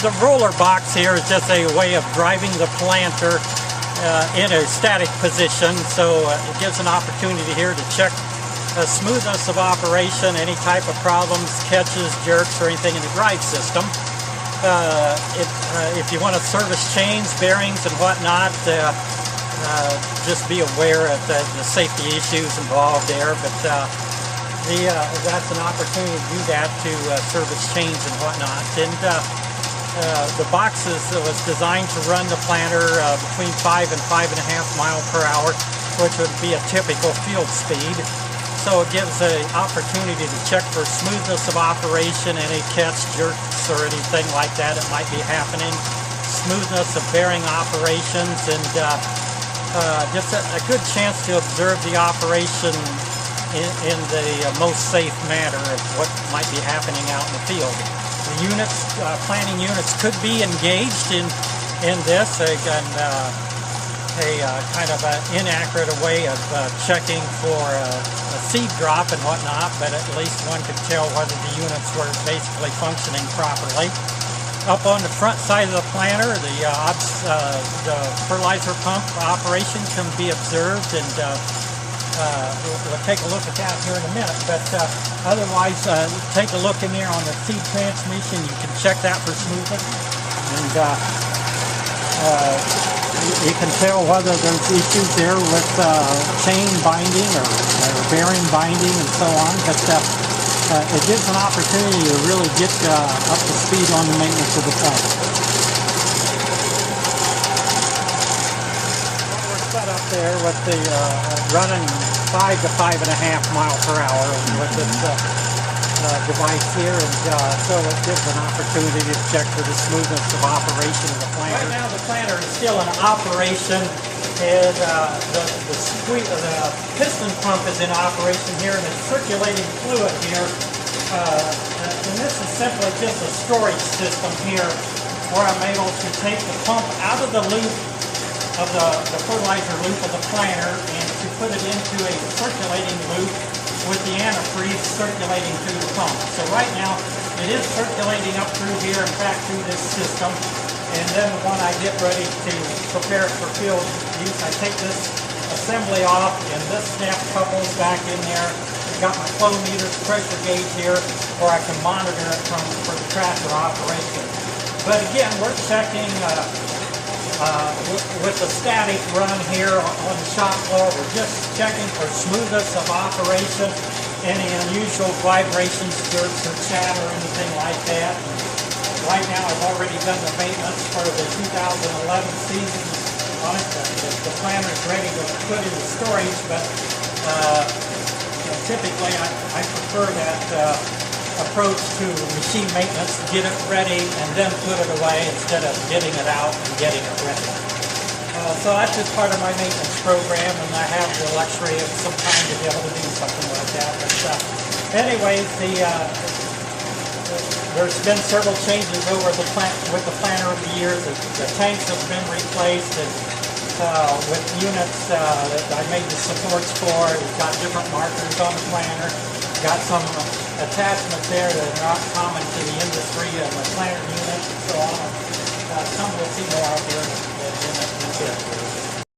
the roller box here is just a way of driving the planter in a static position, so it gives an opportunity here to check smoothness of operation, any type of problems, catches, jerks, or anything in the drive system. If you want to service chains, bearings, and whatnot, just be aware of the safety issues involved there. But that's an opportunity to do that, to service chains and whatnot. And the box was designed to run the planter between 5 and 5.5 miles per hour, which would be a typical field speed. So it gives an opportunity to check for smoothness of operation, any catch, jerks, or anything like that that might be happening, smoothness of bearing operations, and just a good chance to observe the operation in the most safe manner of what might be happening out in the field. The units, planting units, could be engaged in this. Again, a kind of an inaccurate way of checking for a seed drop and whatnot, but at least one could tell whether the units were basically functioning properly. Up on the front side of the planter, the fertilizer pump operation can be observed, and we'll take a look at that here in a minute. But otherwise, take a look in there on the seed transmission. You can check that for smoothness, and you can tell whether there's issues there with chain binding or bearing binding and so on. But it gives an opportunity to really get up to speed on the maintenance of the plant. We're set up there with the running 5 to 5.5 miles per hour with this device here, and so it gives an opportunity to check for the smoothness of operation of the planter. Right now the planter is still in operation, and the piston pump is in operation here, and it's circulating fluid here. And this is simply just a storage system here where I'm able to take the pump out of the loop of the fertilizer loop of the planter and to put it into a circulating loop with the antifreeze circulating through the pump. So right now it is circulating up through here, in fact through this system, and then when I get ready to prepare it for field use, I take this assembly off and this snap couples back in there. I've got my flow meter, pressure gauge here, where I can monitor it for the tractor operation. But again, we're checking with the static run here on the shop floor. We're just checking for smoothness of operation, any unusual vibrations, jerks, or chatter, or anything like that. Right now I've already done the maintenance for the 2011 season on it. The planter is ready to put into storage, but typically I prefer that approach to machine maintenance, get it ready and then put it away instead of getting it out and getting it ready. So that's just part of my maintenance program, and I have the luxury of some time to be able to do something like that. But anyways, there's been several changes over the with the planter over the years. The tanks have been replaced, and with units that I made the supports for, it's got different markers on the planter. Got some attachments there that are not common to the industry and the planter unit and so on. Some we'll see more out there in the future.